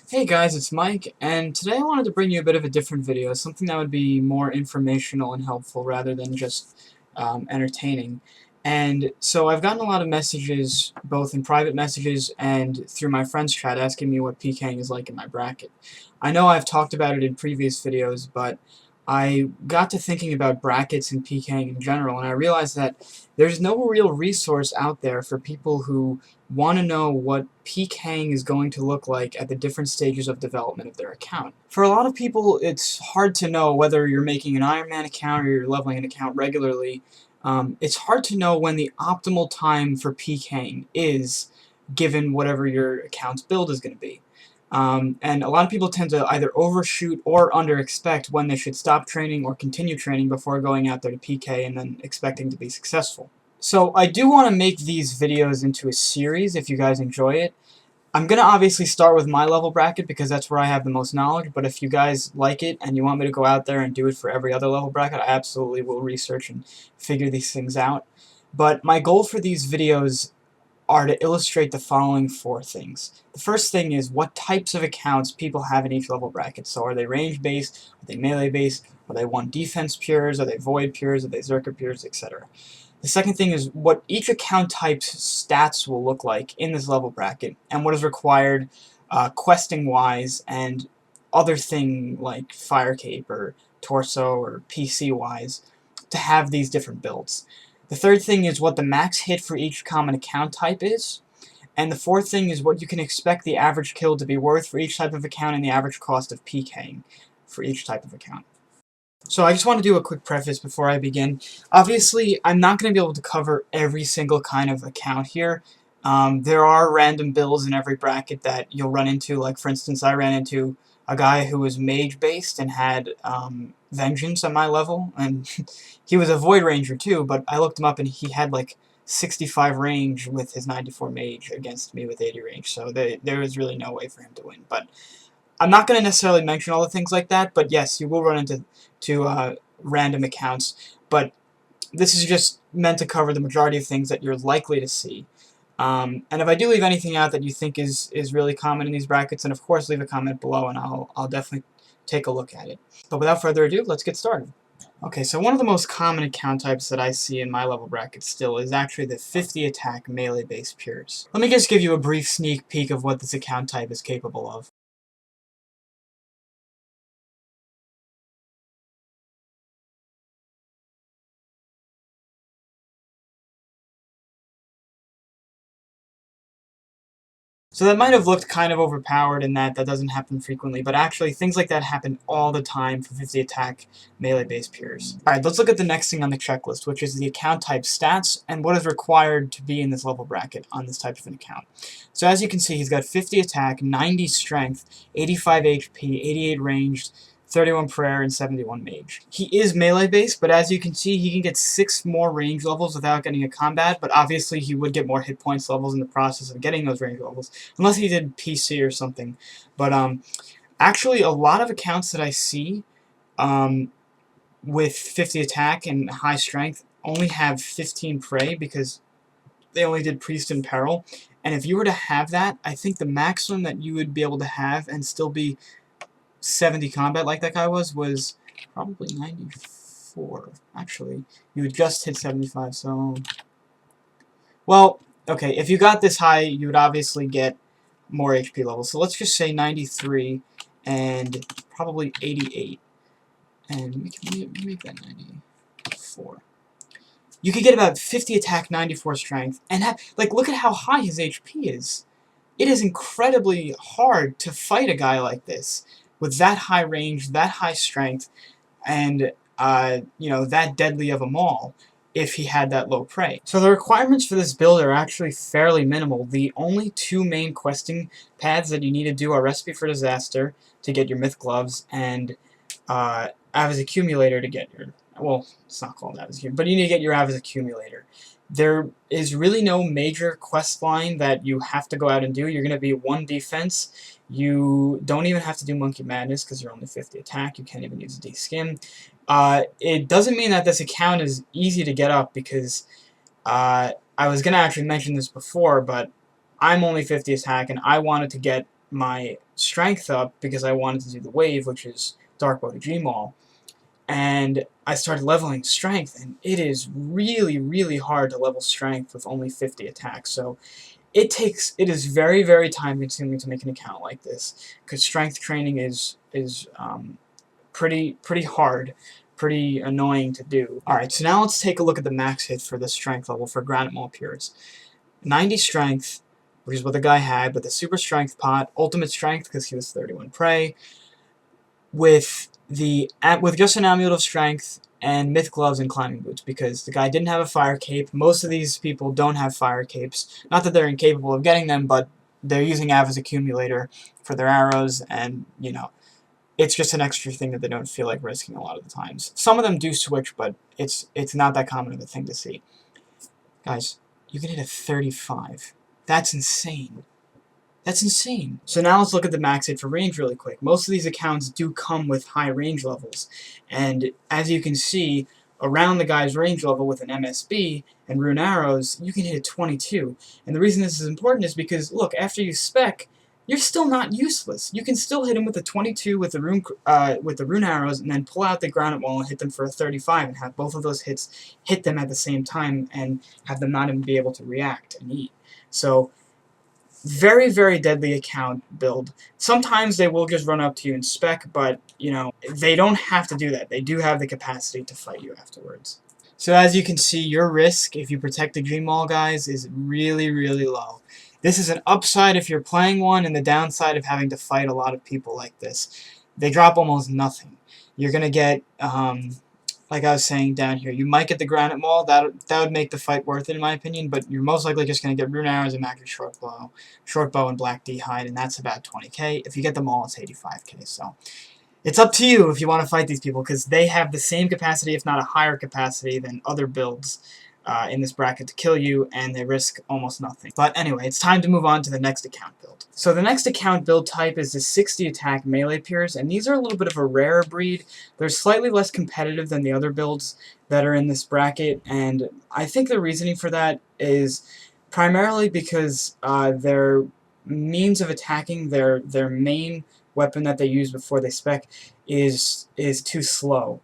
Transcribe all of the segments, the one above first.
Hey guys, it's Mike, and today I wanted to bring you a bit of a different video, something that would be more informational and helpful rather than just entertaining. And so I've gotten a lot of messages, both in private messages and through my friends chat, asking me what PKing is like in my bracket. I know I've talked about it in previous videos, but I got to thinking about brackets and PKing in general, and I realized that there's no real resource out there for people who want to know what PKing is going to look like at the different stages of development of their account. For a lot of people, it's hard to know whether you're making an Iron Man account or you're leveling an account regularly. It's hard to know when the optimal time for PKing is, given whatever your account's build is going to be. And a lot of people tend to either overshoot or underexpect when they should stop training or continue training before going out there to PK and then expecting to be successful. So I do want to make these videos into a series if you guys enjoy it. I'm going to obviously start with my level bracket because that's where I have the most knowledge, but if you guys like it and you want me to go out there and do it for every other level bracket, I absolutely will research and figure these things out. But my goal for these videos are to illustrate the following four things. The first thing is what types of accounts people have in each level bracket. So are they range based, are they melee based, are they one defense pures, are they void pures, are they Zerker pures, etc. The second thing is what each account type's stats will look like in this level bracket and what is required questing wise and other thing like Fire Cape or Torso or PC wise to have these different builds. The third thing is what the max hit for each common account type is. And the fourth thing is what you can expect the average kill to be worth for each type of account and the average cost of PKing for each type of account. So I just want to do a quick preface before I begin. Obviously, I'm not going to be able to cover every single kind of account here. There are random builds in every bracket that you'll run into. Like, for instance, I ran into a guy who was mage-based and had Vengeance on my level, and he was a Void Ranger too, but I looked him up and he had like 65 range with his 94 mage against me with 80 range, so there was really no way for him to win. But I'm not going to necessarily mention all the things like that, but yes, you will run into random accounts, but this is just meant to cover the majority of things that you're likely to see. And if I do leave anything out that you think is really common in these brackets, then of course leave a comment below and I'll definitely take a look at it. But without further ado, let's get started. Okay, so one of the most common account types that I see in my level bracket still is actually the 50 attack melee based pures. Let me just give you a brief sneak peek of what this account type is capable of. So that might have looked kind of overpowered in that doesn't happen frequently, but actually things like that happen all the time for 50 attack melee-based pures. Alright, let's look at the next thing on the checklist, which is the account type stats and what is required to be in this level bracket on this type of an account. So as you can see, he's got 50 attack, 90 strength, 85 HP, 88 ranged, 31 prayer, and 71 mage. He is melee based, but as you can see, he can get 6 more range levels without getting a combat, but obviously he would get more hit points levels in the process of getting those range levels, unless he did PC or something. But actually a lot of accounts that I see with 50 attack and high strength only have 15 prey because they only did priest and peril. And if you were to have that, I think the maximum that you would be able to have and still be 70 combat like that guy was probably 94. Actually, you would just hit 75, so... Well, okay, if you got this high, you would obviously get more HP levels. So let's just say 93 and probably 88. And make that 94. You could get about 50 attack, 94 strength, and have, like, look at how high his HP is. It is incredibly hard to fight a guy like this with that high range, that high strength, and you know, that deadly of a maul if he had that low prey. So the requirements for this build are actually fairly minimal. The only two main questing paths that you need to do are Recipe for Disaster to get your Myth Gloves and Ava's Accumulator to get your... Well, it's not called Ava's Accumulator, but you need to get your Ava's Accumulator. There is really no major quest line that you have to go out and do. You're going to be 1 defense. You don't even have to do Monkey Madness because you're only 50 attack. You can't even use a D-Skim. It doesn't mean that this account is easy to get up because I was going to actually mention this before, but I'm only 50 attack and I wanted to get my strength up because I wanted to do the wave, which is dark mode Gmaul. And I started leveling strength, and it is really, really hard to level strength with only 50 attacks. So it is very, very time consuming to make an account like this, because strength training is pretty hard, pretty annoying to do. Alright, so now let's take a look at the max hit for this strength level for Granite Maul Pures. 90 strength, which is what the guy had, with the super strength pot, ultimate strength because he was 31 prey, with just an amulet of strength and myth gloves and climbing boots, because the guy didn't have a fire cape. Most of these people don't have fire capes. Not that they're incapable of getting them, but they're using Ava's accumulator for their arrows, and you know, it's just an extra thing that they don't feel like risking a lot of the times. Some of them do switch, but it's not that common of a thing to see. Guys, you can hit a 35. That's insane. That's insane. So now let's look at the max hit for range really quick. Most of these accounts do come with high range levels, and as you can see, around the guy's range level with an MSB and rune arrows, you can hit a 22. And the reason this is important is because, look, after you spec, you're still not useless. You can still hit him with a 22 with the rune arrows, and then pull out the granite wall and hit them for a 35, and have both of those hits hit them at the same time, and have them not even be able to react and eat. So very, very deadly account build. Sometimes they will just run up to you and spec, but, you know, they don't have to do that. They do have the capacity to fight you afterwards. So as you can see, your risk, if you protect the Gmaul guys, is really, really low. This is an upside if you're playing one, and the downside of having to fight a lot of people like this. They drop almost nothing. You're going to get, like I was saying down here, you might get the Granite Maul. That would make the fight worth it, in my opinion, but you're most likely just going to get Rune Arrows and Magic Short Bow and Black D-Hide, and that's about 20k. If you get them all, it's 85k, so it's up to you if you want to fight these people, because they have the same capacity, if not a higher capacity, than other builds in this bracket to kill you, and they risk almost nothing. But anyway, it's time to move on to the next account build. So the next account build type is the 60 attack melee pures, and these are a little bit of a rarer breed. They're slightly less competitive than the other builds that are in this bracket, and I think the reasoning for that is primarily because their means of attacking, their main weapon that they use before they spec, is too slow.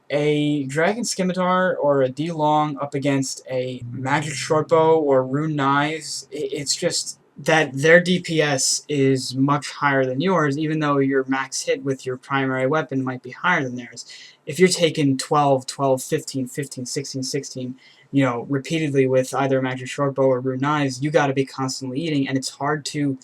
A Dragon Scimitar or a D-Long up against a Magic Shortbow or Rune Knives, it's just that their DPS is much higher than yours, even though your max hit with your primary weapon might be higher than theirs. If you're taking 12, 12, 15, 15, 16, 16, you know, repeatedly with either a Magic Shortbow or Rune Knives, you gotta be constantly eating, and it's hard to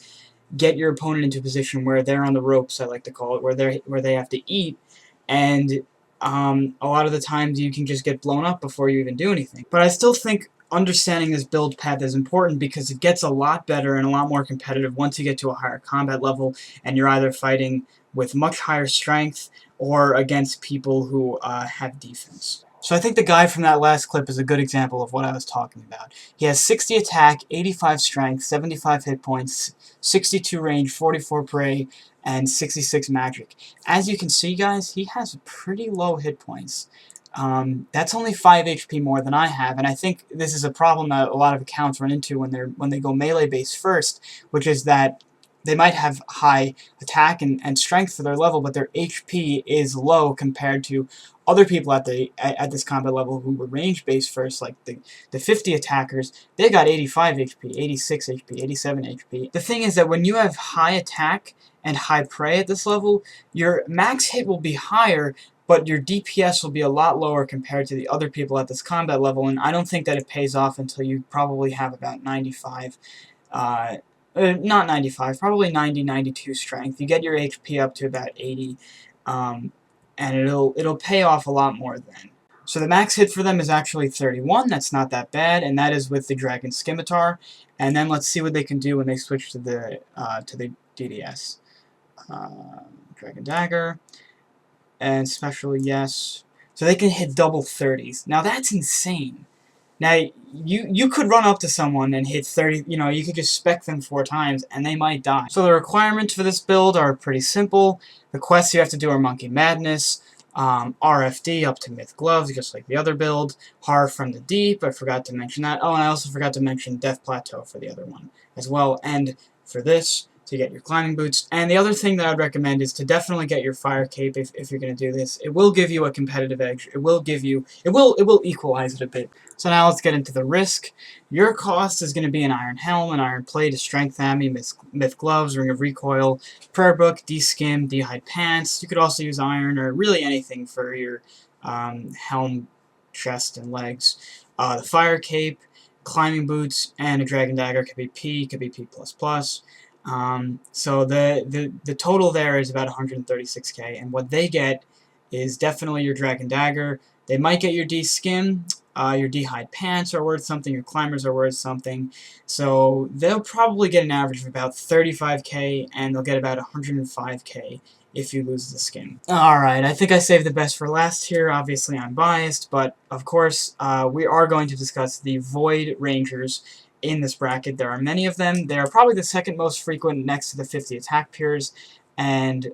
get your opponent into a position where they're on the ropes, I like to call it, where they have to eat, and a lot of the times you can just get blown up before you even do anything. But I still think understanding this build path is important, because it gets a lot better and a lot more competitive once you get to a higher combat level and you're either fighting with much higher strength or against people who have defense. So I think the guy from that last clip is a good example of what I was talking about. He has 60 attack, 85 strength, 75 hit points, 62 range, 44 prey, and 66 magic. As you can see, guys, he has pretty low hit points. That's only 5 HP more than I have, and I think this is a problem that a lot of accounts run into when they go melee base first, which is that they might have high attack and strength for their level, but their HP is low compared to other people at this combat level who were range based first, like the 50 attackers. They got 85 HP, 86 HP, 87 HP. The thing is that when you have high attack and high prey at this level, your max hit will be higher, but your DPS will be a lot lower compared to the other people at this combat level, and I don't think that it pays off until you probably have about 95, not 95, probably 90, 92 strength. You get your HP up to about 80, and it'll pay off a lot more then. So the max hit for them is actually 31, that's not that bad, and that is with the Dragon Scimitar, and then let's see what they can do when they switch to the DDS. Dragon Dagger, and special, yes. So they can hit double 30s. Now that's insane. Now, you could run up to someone and hit 30, you know, you could just spec them 4 times and they might die. So the requirements for this build are pretty simple. The quests you have to do are Monkey Madness, RFD up to Myth Gloves, just like the other build, Horror from the Deep, I forgot to mention that. Oh, and I also forgot to mention Death Plateau for the other one as well. And for this, to get your climbing boots. And the other thing that I'd recommend is to definitely get your fire cape if you're going to do this. It will give you a competitive edge. It will equalize it a bit. So now let's get into the risk. Your cost is going to be an iron helm, an iron plate, a strength hammy, myth gloves, ring of recoil, prayer book, de-skim, de-hide pants. You could also use iron or really anything for your helm, chest, and legs. The fire cape, climbing boots, and a dragon dagger could be P, could be P++. So the total there is about 136k, and what they get is definitely your dragon dagger. They might get your de-skim, your de-hide pants are worth something, your climbers are worth something. So they'll probably get an average of about 35k, and they'll get about 105k if you lose the skin. Alright, I think I saved the best for last here. Obviously I'm biased, but of course we are going to discuss the Void Rangers in this bracket. There are many of them. They are probably the second most frequent next to the 50 attack peers, and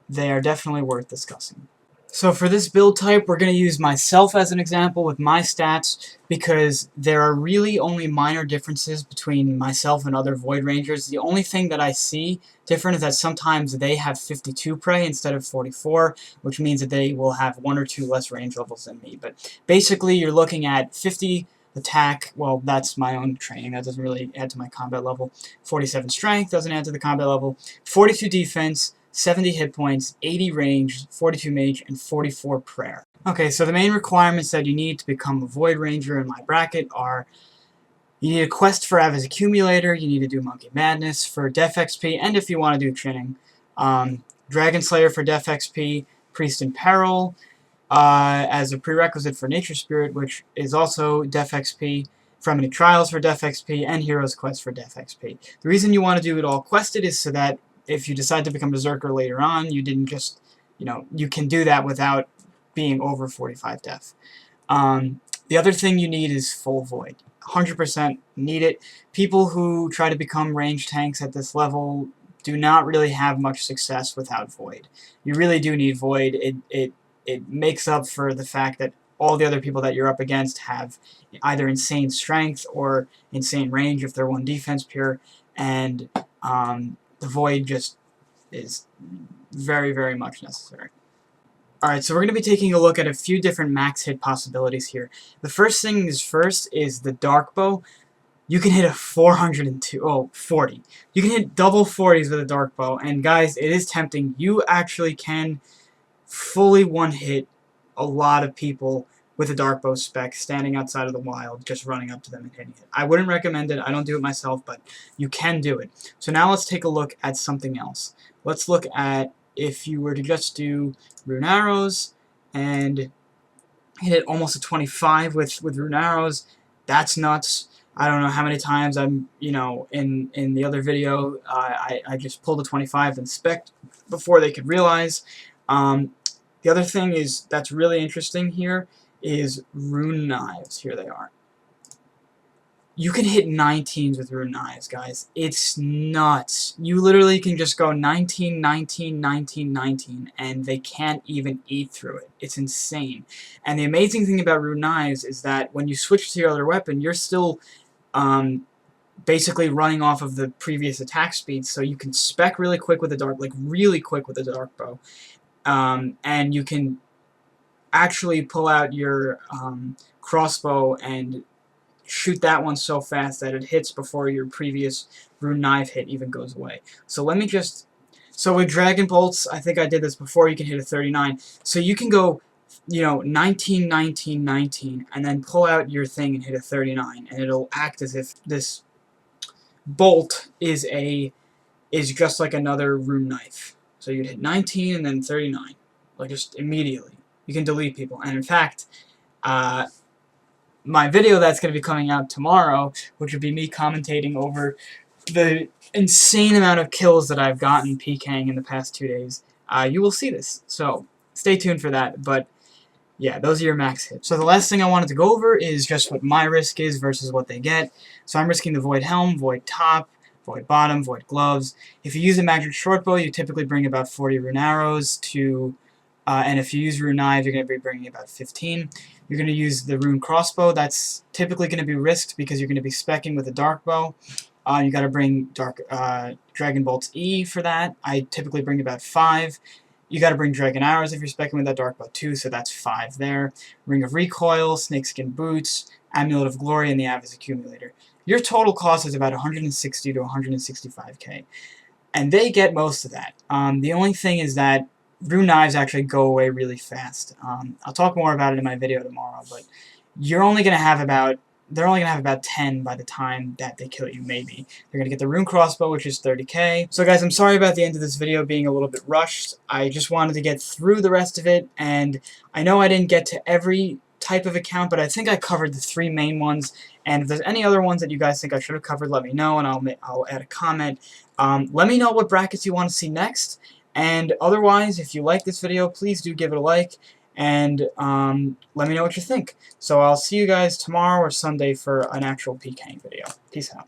they are definitely worth discussing. So for this build type, we're going to use myself as an example with my stats, because there are really only minor differences between myself and other Void Rangers. The only thing that I see different is that sometimes they have 52 prey instead of 44, which means that they will have 1 or 2 less range levels than me. But basically, you're looking at 50 attack, well, that's my own training, that doesn't really add to my combat level. 47 strength, doesn't add to the combat level. 42 defense, 70 hit points, 80 range, 42 mage, and 44 prayer. Okay, so the main requirements that you need to become a Void Ranger in my bracket are: you need a quest for Ava's Accumulator, you need to do Monkey Madness for Def XP, and if you want to do Chinning. Dragon Slayer for Def XP, Priest in Peril as a prerequisite for Nature Spirit, which is also Def XP, Fremity Trials for Def XP, and Hero's Quest for Def XP. The reason you want to do it all quested is so that if you decide to become Berserker later on, you didn't just, you can do that without being over 45 def. The other thing you need is full Void. 100% need it. People who try to become ranged tanks at this level do not really have much success without Void. You really do need Void. It makes up for the fact that all the other people that you're up against have either insane strength or insane range if they're 1 defense pure, and the Void just is very, very much necessary. Alright, so we're going to be taking a look at a few different max hit possibilities here. The first thing is the Dark Bow. You can hit a 40. You can hit double 40s with a Dark Bow, and guys, it is tempting. You actually can fully one-hit a lot of people with a Dark Bow spec, standing outside of the wild, just running up to them and hitting it. I wouldn't recommend it, I don't do it myself, but you can do it. So now let's take a look at something else. Let's look at if you were to just do Rune Arrows and hit it almost a 25 with Rune Arrows. That's nuts. I don't know how many times I'm, in the other video, I just pulled a 25 and spec'd before they could realize. The other thing is that's really interesting here is Rune Knives. Here they are. You can hit 19s with Rune Knives, guys. It's nuts. You literally can just go 19, 19, 19, 19, and they can't even eat through it. It's insane. And the amazing thing about Rune Knives is that when you switch to your other weapon, you're still basically running off of the previous attack speed, so you can spec really quick with the really quick with the Dark Bow. And you can actually pull out your crossbow and shoot that one so fast that it hits before your previous Rune Knife hit even goes away. So let me just... So with Dragon Bolts, I think I did this before, you can hit a 39. So you can go, 19, 19, 19, and then pull out your thing and hit a 39, and it'll act as if this bolt is just like another Rune Knife. So you'd hit 19 and then 39, just immediately. You can delete people. And in fact, my video that's going to be coming out tomorrow, which would be me commentating over the insane amount of kills that I've gotten PKing in the past 2 days, you will see this. So stay tuned for that. But yeah, those are your max hits. So the last thing I wanted to go over is just what my risk is versus what they get. So I'm risking the Void Helm, Void Top, Void Bottom, Void Gloves. If you use a magic shortbow, you typically bring about 40 Rune Arrows to... and if you use Rune Knives, you're going to be bringing about 15. You're going to use the Rune Crossbow. That's typically going to be risked because you're going to be speccing with a Dark Bow. You got to bring Dark Dragon Bolt's E for that. I typically bring about 5. You got to bring Dragon Arrows if you're specking with that Dark Bow 2, so that's 5 there. Ring of Recoil, Snakeskin Boots, Amulet of Glory, and the Avis Accumulator. Your total cost is about 160 to 165k, and they get most of that. The only thing is that rune knives actually go away really fast. I'll talk more about it in my video tomorrow, but you're only going to have about they're only going to have about 10 by the time that they kill you, maybe. They're going to get the rune crossbow, which is 30k. So guys, I'm sorry about the end of this video being a little bit rushed. I just wanted to get through the rest of it, and I know I didn't get to every type of account, but I think I covered the 3 main ones, and if there's any other ones that you guys think I should have covered, let me know, and I'll add a comment. Let me know what brackets you want to see next, and otherwise, if you like this video, please do give it a like, and let me know what you think. So I'll see you guys tomorrow or Sunday for an actual Pking video. Peace out.